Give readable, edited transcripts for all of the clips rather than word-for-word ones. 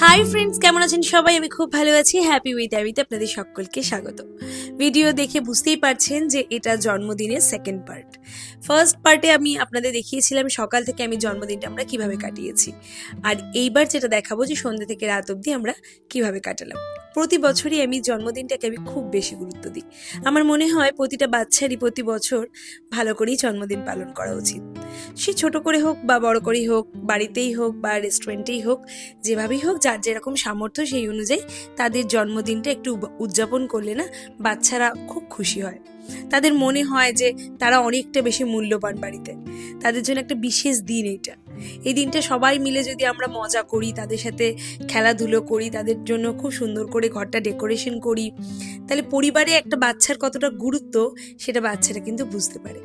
Hi friends, কেমন আছেন সবাই? আমি খুব ভালো আছি। হ্যাপি উইথ অ্যাবিতে আপনাদের সকলকে স্বাগত। ভিডিও দেখে বুঝতেই পারছেন যে এটা জন্মদিনের সেকেন্ড পার্ট। ফার্স্ট পার্টে আমি আপনাদের দেখিয়েছিলাম সকাল থেকে আমি জন্মদিনটা আমরা কিভাবে কাটিয়েছি, আর এইবার যেটা দেখাবো যে সন্ধ্যে থেকে রাত অবধি আমরা কিভাবে কাটালাম। প্রতি বছরই আমি জন্মদিনটাকে আমি খুব বেশি গুরুত্ব দিই। আমার মনে হয় প্রতিটা বাচ্চারই প্রতি বছর ভালো করেই জন্মদিন পালন করা উচিত। সে ছোট করে হোক বা বড় করেই হোক, বাড়িতেই হোক বা রেস্টুরেন্টেই হোক, যেভাবেই হোক যার যেরকম সামর্থ্য সেই অনুযায়ী তাদের জন্মদিনটা একটু উদযাপন করলে না বাচ্চারা খুব খুশি হয়। তাদের মনে হয় যে তারা অনেকটা বেশি মূল্যবান বাড়িতে, তাদের জন্য একটা বিশেষ দিন এইটা। এই দিনটা সবাই মিলে যদি আমরা মজা করি, তাদের সাথে খেলাধুলো করি, তাদের জন্য খুব সুন্দর করে ঘরটা ডেকোরেশন করি, তাহলে পরিবারে একটা বাচ্চার কতটা গুরুত্ব সেটা বাচ্চারা কিন্তু বুঝতে পারে।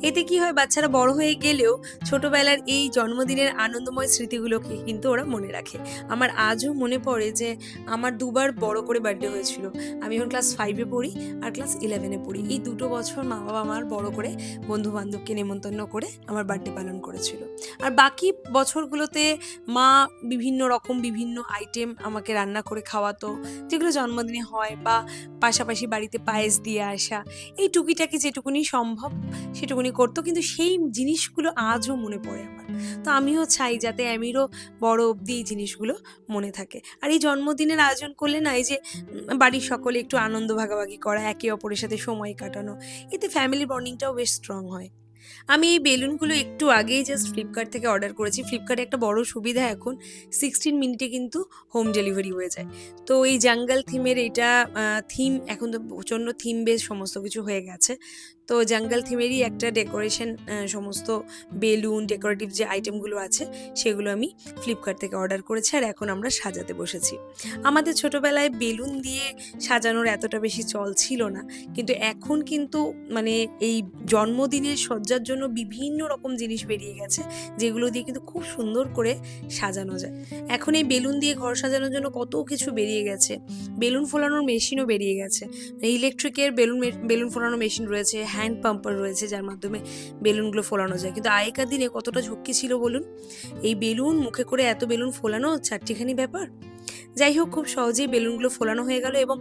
এতে কি হয়, বাচ্চারা বড় হয়ে গেলেও ছোটবেলার এই জন্মদিনের আনন্দময় স্মৃতিগুলোকে কিন্তু ওরা মনে রাখে। আমার আজও মনে পড়ে যে আমার দুবার বড় করে বার্থডে হয়েছিল। আমি এখন ক্লাস 5-এ পড়ি আর ক্লাস 11-এ পড়ি। এই দুটো বছর মা বাবা আমার বড় করে বন্ধু বান্ধবকে নেমন্তন্ন করে আমার বার্থডে পালন করেছিল। আর বাকি বছরগুলোতে মা বিভিন্ন রকম বিভিন্ন আইটেম আমাকে রান্না করে খাওয়াতো, যেগুলো জন্মদিনে হয়, বা পাশাপাশি বাড়িতে পায়েস দিয়ে আসা, এই টুকিটাকি যেটুকুনি সম্ভব সেটুকুনি করতো। কিন্তু সেই জিনিসগুলো আজও মনে পড়ে আমার। তো আমিও চাই যাতে আমিরও বড় অবধি এই জিনিসগুলো মনে থাকে। আর এই জন্মদিনের আয়োজন করলে না, এই যে বাড়ির সকলে একটু আনন্দ ভাগাভাগি করা, একে অপরের সাথে সময় কাটানো, এতে ফ্যামিলি বন্ডিংটাও বেশ স্ট্রং হয়। আমি এই বেলুনগুলো একটু আগেই জাস্ট ফ্লিপকার্ট থেকে অর্ডার করেছি। ফ্লিপকার্টে একটা বড় সুবিধা এখন 16 মিনিটে কিন্তু হোম ডেলিভারি হয়ে যায়। তো এই জাঙ্গল থিমের এটা থিম এখন তো প্রচণ্ড থিম বেস সমস্ত কিছু হয়ে গেছে। তো জাঙ্গল থিমেরই একটা ডেকোরেশন, সমস্ত বেলুন ডেকোরেটিভ যে আইটেমগুলো আছে সেগুলো আমি ফ্লিপকার্ট থেকে অর্ডার করেছি, আর এখন আমরা সাজাতে বসেছি। আমাদের ছোটোবেলায় বেলুন দিয়ে সাজানোর এতটা বেশি চল ছিল না, কিন্তু এখন কিন্তু মানে এই জন্মদিনের সজ্জার জন্য বিভিন্ন রকম জিনিস বেরিয়ে গেছে, যেগুলো দিয়ে কিন্তু খুব সুন্দর করে সাজানো যায়। এখন এই বেলুন দিয়ে ঘর সাজানোর জন্য কত কিছু বেরিয়ে গেছে। বেলুন ফোলানোর মেশিনও বেরিয়ে গেছে। ইলেকট্রিকের বেলুন ফোলানোর মেশিন রয়েছে, হ্যান্ড পাম্পার রয়েছে যার মাধ্যমে বেলুনগুলো ফোলানো যায়। কিন্তু আগেকার দিনে কতটা ঝক্কি ছিল বলুন, এই বেলুন মুখে করে এত বেলুন ফোলানো চারটিখানি ব্যাপার। যাই হোক, খুব সহজেই বেলুনগুলো ফোলানো হয়ে গেল, এবং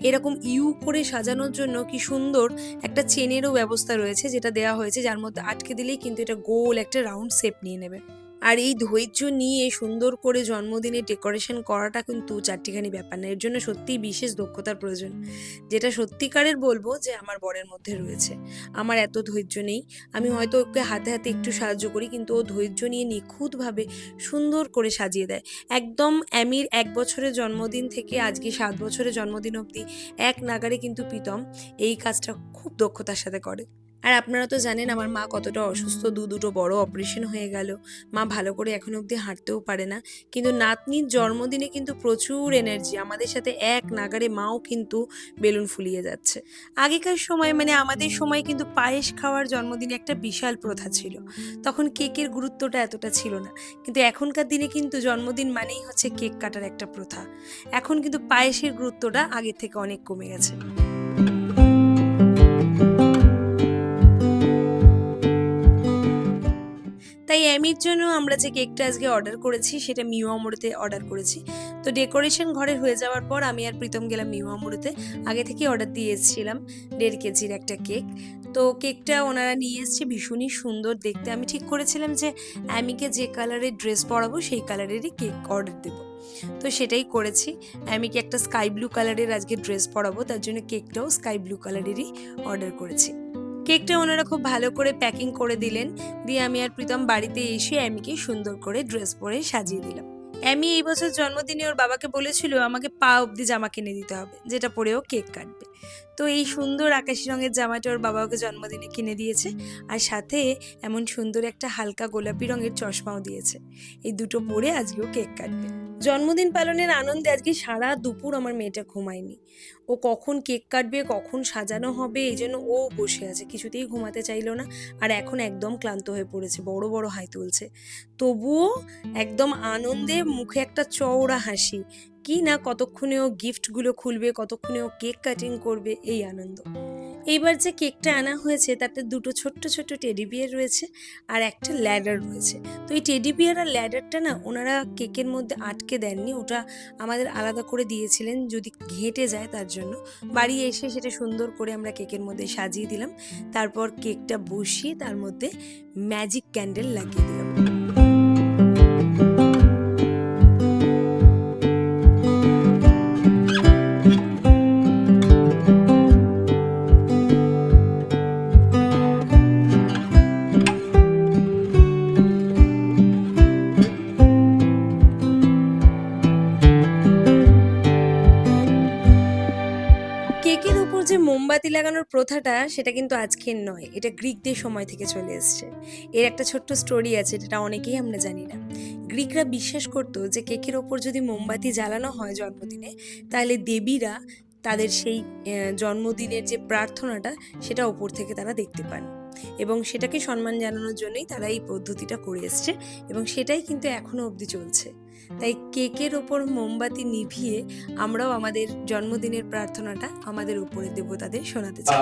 এরকম ইউ করে সাজানোর জন্য কি সুন্দর একটা চেনেরও ব্যবস্থা রয়েছে, যেটা দেওয়া হয়েছে, যার মধ্যে আটকে দিলেই কিন্তু এটা গোল একটা রাউন্ড শেপ নিয়ে নেবে। আর এই ধৈর্য নিয়ে সুন্দর করে জন্মদিনে ডেকোরেশন করাটা কিন্তু চারটিখানি ব্যাপার না, এর জন্য সত্যিই বিশেষ দক্ষতার প্রয়োজন, যেটা সত্যিকারের বলবো যে আমার বরের মধ্যে রয়েছে। আমার এত ধৈর্য নেই। আমি হয়তো ওকে হাতে হাতে একটু সাহায্য করি, কিন্তু ও ধৈর্য নিয়ে নিখুঁতভাবে সুন্দর করে সাজিয়ে দেয়। একদম অ্যামির 1 বছরের জন্মদিন থেকে আজকে 7 বছরের জন্মদিন অবধি এক নাগাড়ে কিন্তু প্রীতম এই কাজটা খুব দক্ষতার সাথে করে। আর আপনারা তো জানেন আমার মা কতটা অসুস্থ, দুটো বড় অপারেশন হয়ে গেল। মা ভালো করে এখনো অবধি হাঁটতেও পারে না, কিন্তু নাতনির জন্মদিনে কিন্তু প্রচুর এনার্জি, আমাদের সাথে এক নাগাড়ে মাও কিন্তু বেলুন ফুলিয়ে যাচ্ছে। আগেকার সময় মানে আমাদের সময় কিন্তু পায়েস খাওয়ার জন্মদিনে একটা বিশাল প্রথা ছিল। তখন কেকের গুরুত্বটা এতটা ছিল না, কিন্তু এখনকার দিনে কিন্তু জন্মদিন মানেই হচ্ছে কেক কাটার একটা প্রথা। এখন কিন্তু পায়েসের গুরুত্বটা আগের থেকে অনেক কমে গেছে। তাই অ্যামির জন্য আমরা যে কেকটা আজকে অর্ডার করেছি সেটা মিও আমোরতে অর্ডার করেছি। তো ডেকোরেশন ঘরে হয়ে যাওয়ার পর আমি আর প্রীতম গেলাম মিও আমোরতে। আগে থেকেই অর্ডার দিয়ে এসেছিলাম 1.5 কেজির একটা কেক। তো কেকটা ওনারা নিয়ে এসছে, ভীষণই সুন্দর দেখতে। আমি ঠিক করেছিলাম যে অ্যামিকে যে কালারের ড্রেস পরাবো সেই কালারেরই কেক অর্ডার দেবো। তো সেটাই করেছি। অ্যামিকে একটা স্কাই ব্লু কালারের আজকে ড্রেস পরাবো, তার জন্য কেকটাও স্কাই ব্লু কালারেরই অর্ডার করেছি। কেকটা ওনারা খুব ভালো করে প্যাকিং করে দিলেন, দিয়ে আমি আর প্রীতম বাড়িতে এসে অ্যামিকে সুন্দর করে ড্রেস পরে সাজিয়ে দিলাম। অ্যামি এই বছর জন্মদিনে ওর বাবাকে বলেছিল আমাকে পা অবধি জামা কিনে দিতে হবে, যেটা পরেও কেক কাটবে। তো এই সুন্দর আকাশি রঙের জামাটা ওর বাবা ওকে জন্মদিনে কিনে দিয়েছে, আর সাথে এমন সুন্দর একটা হালকা গোলাপি রঙের চশমাও দিয়েছে। এই দুটো পরে আজকেও কেক কাটবে। জন্মদিন পালনের আনন্দে আজকে সারা দুপুর আমার মেয়েটা ঘুমায়নি। ও কখন কেক কাটবে, কখন সাজানো হবে, এই জন্য ও বসে আছে, কিছুতেই ঘুমাতে চাইলো না। আর এখন একদম ক্লান্ত হয়ে পড়েছে, বড় বড় হাই তুলছে। তবুও একদম আনন্দে মুখে একটা চওড়া হাসি। কি না কতক্ষণে ও গিফটগুলো খুলবে, কতক্ষণে ও কেক কাটিং করবে, এই আনন্দ। এইবার যে কেকটা আনা হয়েছে তাতে দুটো ছোট্ট ছোট্ট টেডি বিয়ার রয়েছে আর একটা ল্যাডার রয়েছে। তো এই টেডি বিয়ার আর ল্যাডারটা না ওনারা কেকের মধ্যে আটকে দেননি, ওটা আমাদের আলাদা করে দিয়েছিলেন যদি ঘেঁটে যায় তার জন্য। বাড়ি এসে সেটা সুন্দর করে আমরা কেকের মধ্যে সাজিয়ে দিলাম, তারপর কেকটা বসিয়ে তার মধ্যে ম্যাজিক ক্যান্ডেল লাগিয়ে দিলাম। কেকের উপর যে মোমবাতি লাগানোর প্রথাটা সেটা কিন্তু আজকের নয়, এটা গ্রিকদের সময় থেকে চলে এসছে। এর একটা ছোট্ট স্টোরি আছে, যেটা অনেকেই আমরা জানি না। গ্রিকরা বিশ্বাস করতো যে কেকের ওপর যদি মোমবাতি জ্বালানো হয় জন্মদিনে, তাহলে দেবীরা তাদের সেই জন্মদিনের যে প্রার্থনাটা সেটা ওপর থেকে তারা দেখতে পান, এবং সেটাকে সম্মান জানানোর জন্যই তারা এই পদ্ধতিটা করে এসছে, এবং সেটাই কিন্তু এখনো অবধি চলছে। তাই কেকের ওপর মোমবাতি নিভিয়ে আমরাও আমাদের জন্মদিনের প্রার্থনাটা আমাদের উপরের দেবতাদের শোনাতে চাই।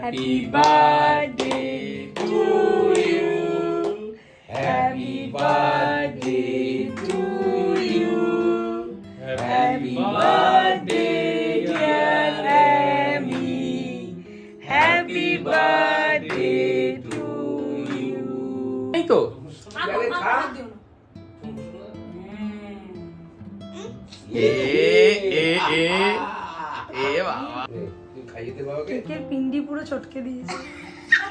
Happy birthday to you. Happy birthday to you. Happy birthday dear Amy. Happy birthday to you. এই তো এ এ এ এ বাবা কেকের পিন্ডি পুরো চটকে দিয়েছে।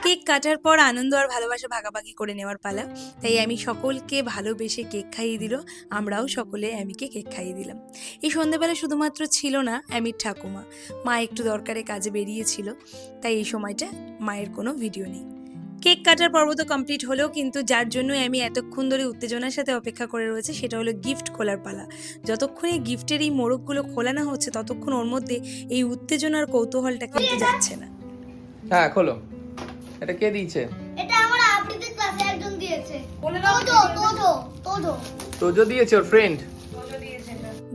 কেক কাটার পর আনন্দ আর ভালোবাসা ভাগাভাগি করে নেওয়ার পালা, তাই আমি সকলকে ভালোবেসে কেক খাইয়ে দিল, আমরাও সকলে অ্যামিকে কেক খাইয়ে দিলাম। এই সন্ধ্যেবেলা শুধুমাত্র ছিল না অ্যামির ঠাকুমা, মা একটু দরকারে কাজে বেরিয়েছিল, তাই এই সময়টা মায়ের কোনো ভিডিও নেই। কেক কাটার পর্ব তো কমপ্লিট হলেও কিন্তু যার জন্য আমি এতক্ষণ ধরে উত্তেজনার সাথে অপেক্ষা করে রয়েছে সেটা হলো গিফট খোলার পালা। যতক্ষণ এই গিফটের এই মোড়কগুলো খোলা না হচ্ছে ততক্ষণ ওর মধ্যে এই উত্তেজনার কৌতূহলটা কিন্তু যাচ্ছে না। হ্যাঁ খোলো। এটা কে দিয়েছে? এটা আমার আবৃত্তির ক্লাসে একজন দিয়েছে। তোজো দিয়েছে, ওর ফ্রেন্ড।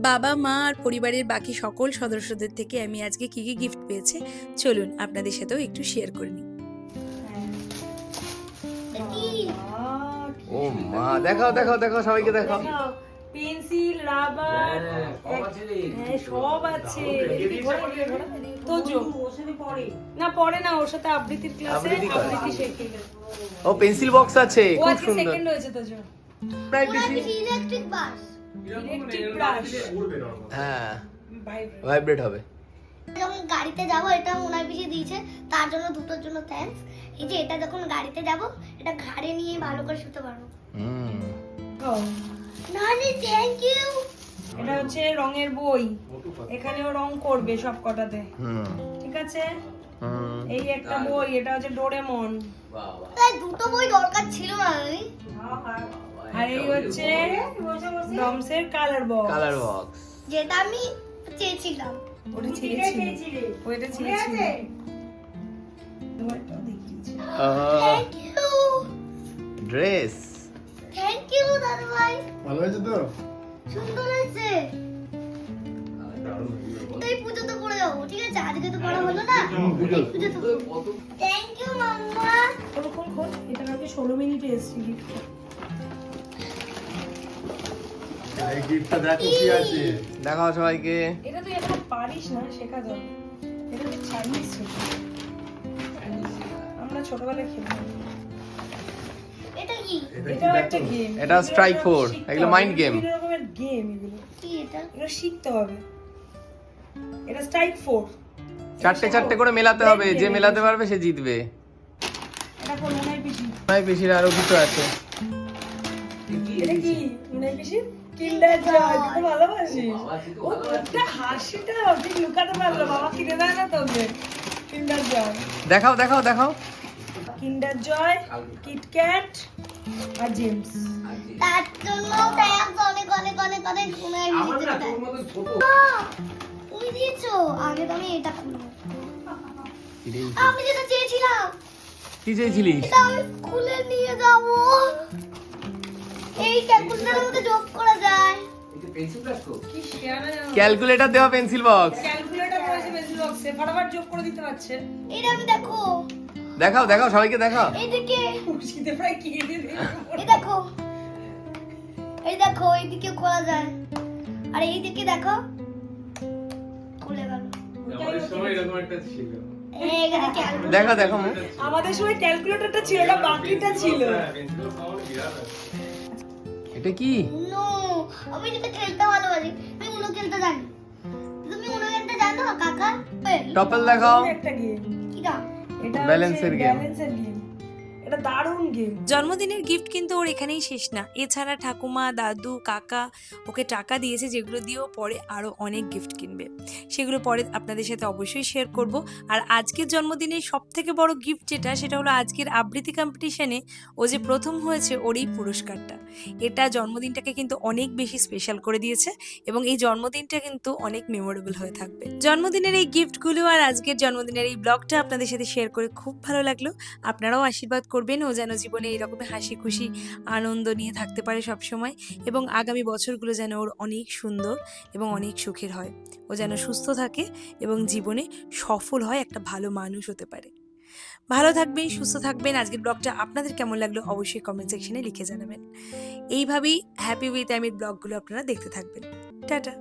বাবা মা আর পরিবারের বাকি সকল সদস্যদের থেকে আমি আজকে কি কি গিফট পেয়েছে চলুন আপনাদের সাথেও একটু শেয়ার করে নিই। ও মা, দেখাও দেখাও দেখাও, সবাইকে দেখাও। পেন্সিল, রাবার, সব আছে। তোজো না পড়ে না, ওর সাথে আবৃত্তির ক্লাসে আবৃত্তি শেখে। ও পেন্সিল বক্স আছে, ও খুব আজকে সুন্দর। সেকেন্ড হয়েছে তোজো। প্রায় বেশি। Electric bus. Electric brush. হ্যাঁ, ভাইব্রেট হবে। যখন গাড়িতে যাব, এটা ওনার বেশি দিয়েছে, তার জন্য দুটোর জন্য থ্যাঙ্কস। এই যে এটা যখন গাড়িতে যাব, এটা ঘাড়ে নিয়ে ভালো করে শুতে পারবো। নানি থ্যাংক ইউ। এটা হচ্ছে রঙের বই, এখানেও রং করবে সব কটাতে, ঠিক আছে? এই একটা বই, এটা হচ্ছে ডোরেমন। তাই দুটো বই দরকার ছিল না নানি। আর এই হচ্ছে ডমসের কালার বক্স। কালার বক্স যেটা আমি চেয়েছিলাম। ওটা ছিঁড়েছিল, ওইটা ছিঁড়েছিল। Thank you. Dress. Thank you দাদু ভাই। ভালো হয়েছে তো? সুন্দর হয়েছে। তাই পুজোতে পরে যাবো, ঠিক আছে? আজকে তো পড়া হলো না, পুজোতে। থ্যাংক ইউ মাম্মা। খোল, এটা কালকে 16 মিনিটে এসেছে গিফট। এই গিফটটা দেখো কি আছে। দেখাও সবাইকে। এটা তুই এখনো পারিস না, শেখা যাবে। এটা তুই চাইনিজ শেখা, আমরা ছোটবেলায় খেলতাম। এটা কি? এটাও একটা গেম। এটা স্ট্রাইক 4, এগুলো মাইন্ড গেম। বিভিন্ন রকমের গেম এগুলো। কি এটা? এগুলো শিখতে হবে। এটা স্ট্রাইক 4। চারটে চারটে করে মেলাতে হবে, যে মেলাতে পারবে সে জিতবে। এটা কোন মনাই পিসি? মনাই পিসির আরো কিছু আছে। এটা কি মনাই পিসি? কিন্ডার জয়। তুই তো ভালোবাসিস। ও তোরটা হাসিটা তুই লুকাতে পারলো, বাবা কিনে দেয় না তোকে কিন্ডার জয়। দেখাও দেখাও দেখাও। কিন্ডার জয়, কিটক্যাট আর জেমস। তার জন্য থ্যাঙ্কস অনেক অনেক অনেক অনেক। ওনার তুমি দিয়েছো, আগে তো আমি এটা খুলবো। আমি যেটা চেয়েছিলাম, কি চেয়েছিলিস? এটা আমি খুলে নিয়ে যাবো। এই ক্যালকুলেটরের মধ্যে যোগ করা যায়। ক্যালকুলেটর দেওয়া পেন্সিল বক্স। ক্যালকুলেটর রয়েছে পেন্সিল বক্সে, ফটাফট যোগ করে দিতে পারছে। এটা আমি দেখো, দেখাও দেখাও সবাইকে দেখাও। এইদিকে খুশিতে প্রায় কেঁদে দেবে। এই দেখো, এই দেখো এইদিকে খোলা যায়, আর এইদিকে দেখো খুলে গেল। আমাদের সময় এরকম একটা ছিল। এইখানে ক্যালকুলেটর। দেখো দেখো মুখ। আমাদের সময় ক্যালকুলেটরটা ছিল না, বাকিটা ছিল। পেন্সিল পাওয়ার বিরাট আছে। এটা কি? উনো, আমি যেটা খেলতে ভালোবাসি, আমি উনো খেলতে জানি। তুমি উনো খেলতে জানো কাকা? টপল দেখাও। একটা গেম, কি না? এটা ব্যালেন্সের গেম। ব্যালেন্সের গেম, এটা দারুণ গেম। জন্মদিনের গিফট কিন্তু ওর এখানেই শেষ না, এছাড়া ঠাকুমা, দাদু, কাকা ওকে টাকা দিয়েছে, যেগুলো দিয়েও পরে আরও অনেক গিফট কিনবে। সেগুলো পরে আপনাদের সাথে অবশ্যই শেয়ার করব। আর আজকের জন্মদিনের সব থেকে বড় গিফট যেটা, সেটা হলো আজকের আবৃত্তি কম্পিটিশনে ও যে প্রথম হয়েছে, ওর এই পুরস্কারটা। এটা জন্মদিনটাকে কিন্তু অনেক বেশি স্পেশাল করে দিয়েছে এবং এই জন্মদিনটা কিন্তু অনেক মেমোরেবল হয়ে থাকবে। জন্মদিনের এই গিফটগুলো আর আজকের জন্মদিনের এই ব্লগটা আপনাদের সাথে শেয়ার করে খুব ভালো লাগলো। আপনারাও আশীর্বাদ করবেন ও যেন জীবনে এরকমই হাসি খুশি আনন্দ নিয়ে থাকতে পারে সব সময়, এবং আগামী বছরগুলো যেন ওর অনেক সুন্দর এবং অনেক সুখের হয়। ও যেন সুস্থ থাকে এবং জীবনে সফল হয়, একটা ভালো মানুষ হতে পারে। ভালো থাকবেন, সুস্থ থাকবেন। আজকের ব্লগটা আপনাদের কেমন লাগলো অবশ্যই কমেন্ট সেকশনে লিখে জানাবেন। এইভাবেই হ্যাপি উইথ আমির ব্লগগুলো আপনারা দেখতে থাকবেন। টাটা।